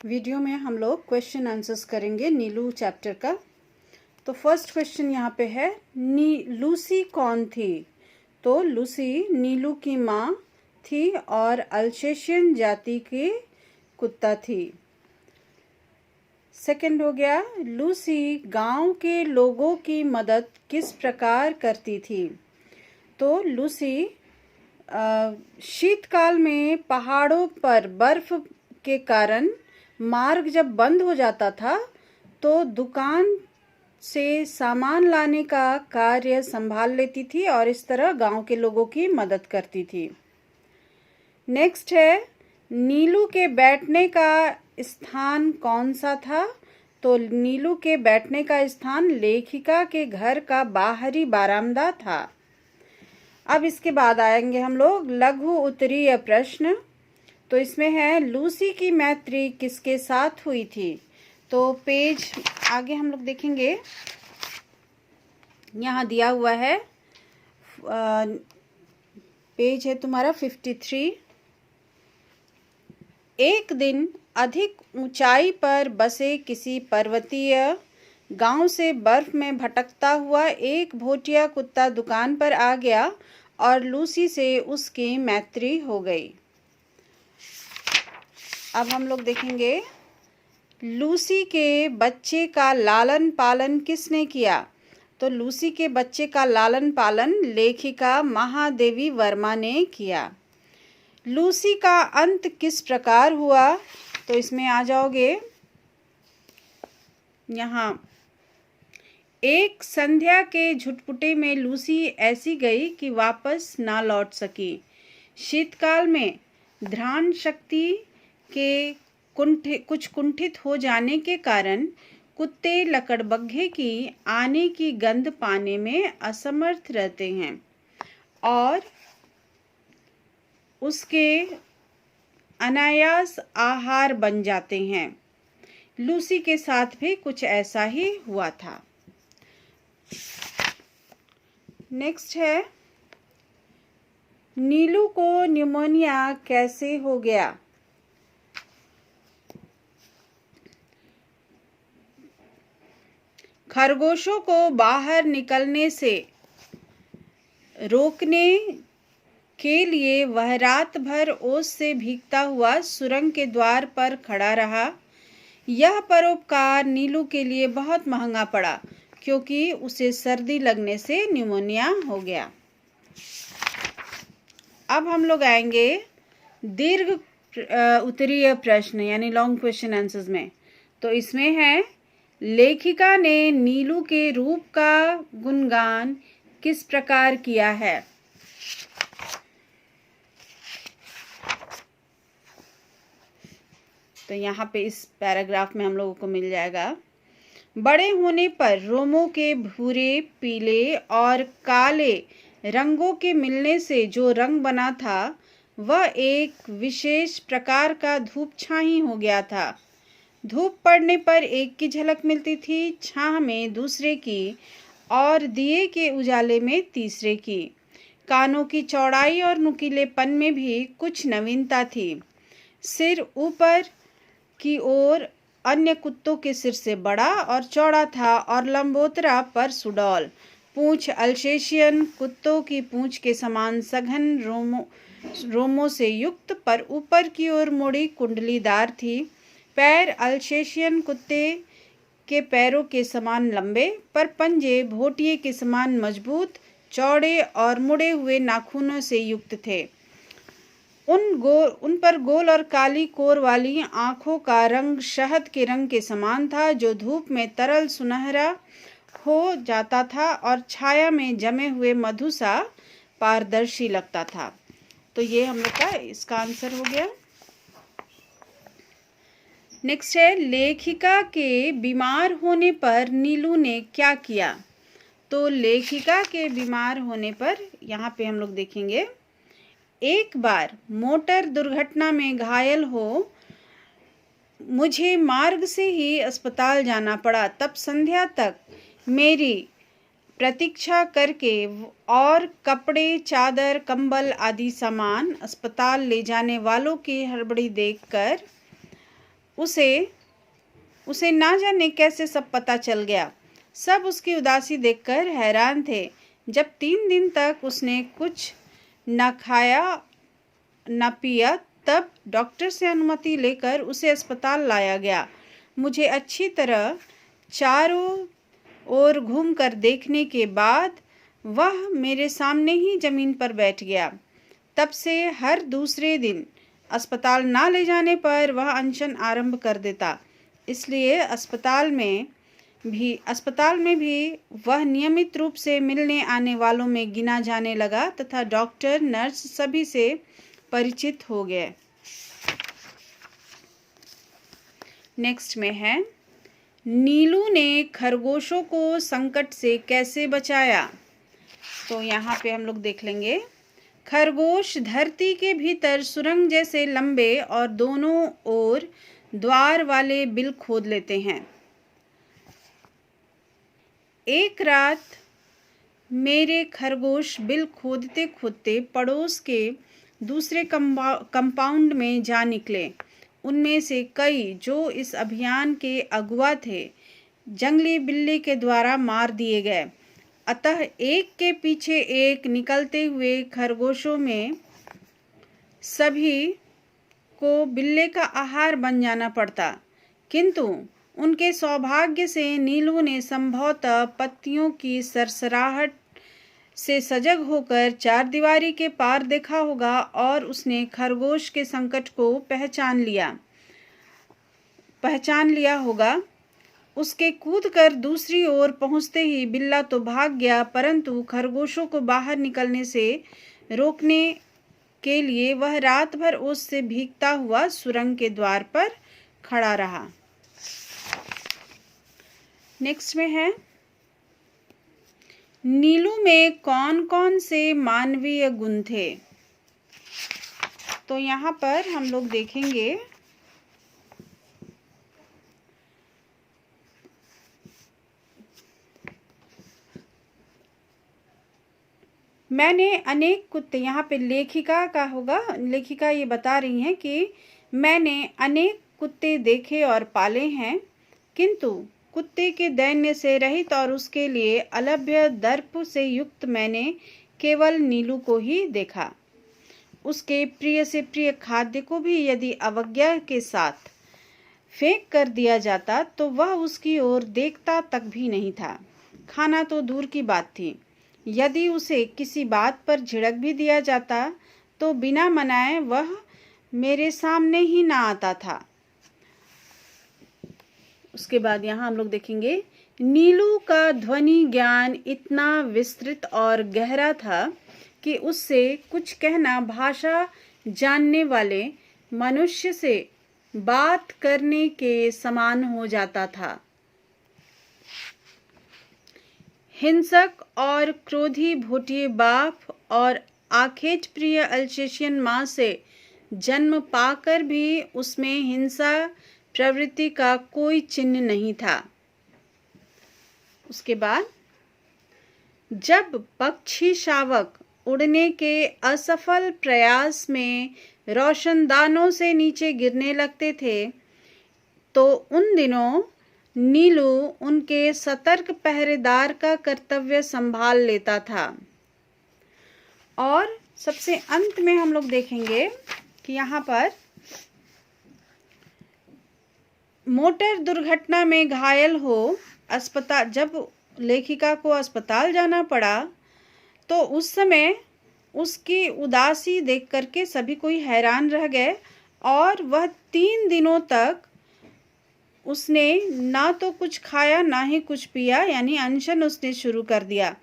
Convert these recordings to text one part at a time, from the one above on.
Video में हम लोग क्वेश्चन आंसर्स करेंगे नीलू चैप्टर का। तो फर्स्ट क्वेश्चन यहाँ पे है, लूसी कौन थी? तो लूसी नीलू की माँ थी और अल्सेशियन जाति की कुत्ता थी। सेकंड हो गया, लूसी गांव के लोगों की मदद किस प्रकार करती थी? तो लूसी शीतकाल में पहाड़ों पर बर्फ के कारण मार्ग जब बंद हो जाता था तो दुकान से सामान लाने का कार्य संभाल लेती थी और इस तरह गांव के लोगों की मदद करती थी। नेक्स्ट है, नीलू के बैठने का स्थान कौन सा था? तो नीलू के बैठने का स्थान लेखिका के घर का बाहरी बरामदा था। अब इसके बाद आएंगे हम लोग लघु उत्तरीय प्रश्न। तो इसमें है, लूसी की मैत्री किसके साथ हुई थी? तो पेज आगे हम लोग देखेंगे, यहाँ दिया हुआ है, पेज है तुम्हारा 53। एक दिन अधिक ऊंचाई पर बसे किसी पर्वतीय गांव से बर्फ में भटकता हुआ एक भोटिया कुत्ता दुकान पर आ गया और लूसी से उसकी मैत्री हो गई। अब हम लोग देखेंगे, लूसी के बच्चे का लालन पालन किसने किया? तो लूसी के बच्चे का लालन पालन लेखिका महादेवी वर्मा ने किया। लूसी का अंत किस प्रकार हुआ? तो इसमें आ जाओगे, यहाँ एक संध्या के झुटपुटे में लूसी ऐसी गई कि वापस ना लौट सकी। शीतकाल में ध्यान शक्ति के कुछ कुंठित हो जाने के कारण कुत्ते लकड़बग्घे की आने की गंध पाने में असमर्थ रहते हैं और उसके अनायास आहार बन जाते हैं। लूसी के साथ भी कुछ ऐसा ही हुआ था। नेक्स्ट है, नीलू को निमोनिया कैसे हो गया? खरगोशों को बाहर निकलने से रोकने के लिए वह रात भर ओस से भीगता हुआ सुरंग के द्वार पर खड़ा रहा। यह परोपकार नीलू के लिए बहुत महंगा पड़ा क्योंकि उसे सर्दी लगने से निमोनिया हो गया। अब हम लोग आएंगे दीर्घ उत्तरीय प्रश्न यानी लॉन्ग क्वेश्चन आंसर्स में। तो इसमें है, लेखिका ने नीलू के रूप का गुणगान किस प्रकार किया है? तो यहाँ पे इस पैराग्राफ में हम लोगों को मिल जाएगा, बड़े होने पर रोमों के भूरे, पीले और काले रंगों के मिलने से जो रंग बना था वह एक विशेष प्रकार का धूप छाई हो गया था। धूप पड़ने पर एक की झलक मिलती थी, छाह में दूसरे की और दिए के उजाले में तीसरे की। कानों की चौड़ाई और नुकीलेपन में भी कुछ नवीनता थी। सिर ऊपर की ओर अन्य कुत्तों के सिर से बड़ा और चौड़ा था और लंबोतरा पर सुडौल। पूंछ अल्सेशियन कुत्तों की पूंछ के समान सघन रोमों से युक्त पर ऊपर की ओर मुड़ी कुंडलीदार थी। पैर अल्सेशियन कुत्ते के पैरों के समान लंबे पर पंजे भोटिये के समान मजबूत, चौड़े और मुड़े हुए नाखूनों से युक्त थे। उन पर गोल और काली कोर वाली आंखों का रंग शहद के रंग के समान था जो धूप में तरल सुनहरा हो जाता था और छाया में जमे हुए मधु सा पारदर्शी लगता था। तो ये हम लोग का इसका आंसर हो गया। नेक्स्ट है, लेखिका के बीमार होने पर नीलू ने क्या किया? तो लेखिका के बीमार होने पर यहाँ पे हम लोग देखेंगे, एक बार मोटर दुर्घटना में घायल हो मुझे मार्ग से ही अस्पताल जाना पड़ा। तब संध्या तक मेरी प्रतीक्षा करके और कपड़े, चादर, कंबल आदि सामान अस्पताल ले जाने वालों की हड़बड़ी देखकर उसे ना जाने कैसे सब पता चल गया। सब उसकी उदासी देखकर हैरान थे। जब 3 दिन तक उसने कुछ न खाया न पिया, तब डॉक्टर से अनुमति लेकर उसे अस्पताल लाया गया। मुझे अच्छी तरह चारों ओर घूमकर देखने के बाद वह मेरे सामने ही जमीन पर बैठ गया। तब से हर दूसरे दिन अस्पताल ना ले जाने पर वह अनशन आरंभ कर देता। इसलिए अस्पताल में भी वह नियमित रूप से मिलने आने वालों में गिना जाने लगा तथा डॉक्टर, नर्स सभी से परिचित हो गए। नेक्स्ट में है, नीलू ने खरगोशों को संकट से कैसे बचाया। तो यहाँ पे हम लोग देख लेंगे। खरगोश धरती के भीतर सुरंग जैसे लंबे और दोनों ओर द्वार वाले बिल खोद लेते हैं। एक रात मेरे खरगोश बिल खोदते खोदते पड़ोस के दूसरे कंपाउंड में जा निकले। उनमें से कई जो इस अभियान के अगुवा थे, जंगली बिल्ली के द्वारा मार दिए गए। अतः एक के पीछे एक निकलते हुए खरगोशों में सभी को बिल्ले का आहार बन जाना पड़ता। किंतु उनके सौभाग्य से नीलू ने संभवतः पत्तियों की सरसराहट से सजग होकर चारदीवारी के पार देखा होगा और उसने खरगोश के संकट को पहचान लिया होगा। उसके कूदकर दूसरी ओर पहुंचते ही बिल्ला तो भाग गया, परंतु खरगोशों को बाहर निकलने से रोकने के लिए वह रात भर ओस से भीगता हुआ सुरंग के द्वार पर खड़ा रहा। नेक्स्ट में है, नीलू में कौन कौन से मानवीय गुण थे। तो यहाँ पर हम लोग देखेंगे, मैंने अनेक कुत्ते, यहाँ पे लेखिका का होगा, लेखिका ये बता रही हैं कि मैंने अनेक कुत्ते देखे और पाले हैं, किंतु कुत्ते के दैन्य से रहित और उसके लिए अलभ्य दर्प से युक्त मैंने केवल नीलू को ही देखा। उसके प्रिय से प्रिय खाद्य को भी यदि अवज्ञा के साथ फेंक कर दिया जाता तो वह उसकी ओर देखता तक भी नहीं था। खाना तो दूर की बात थी, यदि उसे किसी बात पर झिड़क भी दिया जाता तो बिना मनाए वह मेरे सामने ही ना आता था। उसके बाद यहाँ हम लोग देखेंगे, नीलू का ध्वनि ज्ञान इतना विस्तृत और गहरा था कि उससे कुछ कहना भाषा जानने वाले मनुष्य से बात करने के समान हो जाता था। हिंसक और क्रोधी भोटिये बाप और आखेट प्रिय अल्सेशियन माँ से जन्म पाकर भी उसमें हिंसा प्रवृत्ति का कोई चिन्ह नहीं था। उसके बाद, जब पक्षी शावक उड़ने के असफल प्रयास में रोशनदानों से नीचे गिरने लगते थे तो उन दिनों नीलू उनके सतर्क पहरेदार का कर्तव्य संभाल लेता था। और सबसे अंत में हम लोग देखेंगे कि यहाँ पर मोटर दुर्घटना में घायल हो अस्पताल, जब लेखिका को अस्पताल जाना पड़ा तो उस समय उसकी उदासी देख करके सभी कोई हैरान रह गए और वह 3 दिनों तक उसने ना तो कुछ खाया ना ही कुछ पिया, यानी अनशन उसने शुरू कर दिया।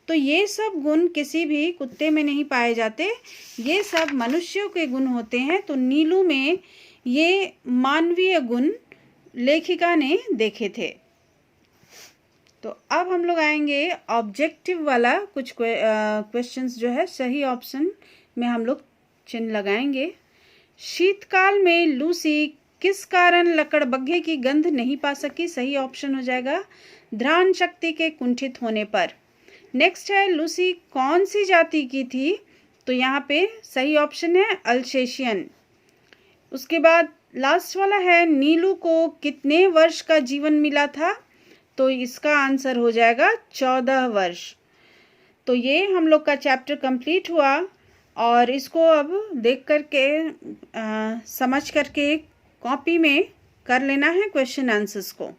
तो ये सब गुण किसी भी कुत्ते में नहीं पाए जाते, ये सब मनुष्यों के गुण होते हैं। तो नीलू में ये मानवीय गुण लेखिका ने देखे थे। तो अब हम लोग आएंगे ऑब्जेक्टिव वाला कुछ क्वेश्चंस जो है सही ऑप्शन में हम लोग चिन्ह लगाएंगे। शीतकाल में लूसी किस कारण लकड़बग्घे की गंध नहीं पा सकी, सही ऑप्शन हो जाएगा ध्यान शक्ति के कुंठित होने पर। नेक्स्ट है, लूसी कौन सी जाति की थी, तो यहाँ पे सही ऑप्शन है अल्सेशियन। उसके बाद लास्ट वाला है, नीलू को कितने वर्ष का जीवन मिला था? तो इसका आंसर हो जाएगा 14 वर्ष। तो ये हम लोग का चैप्टर कंप्लीट हुआ और इसको अब देख करके समझ करके कॉपी में कर लेना है क्वेश्चन आंसर्स को।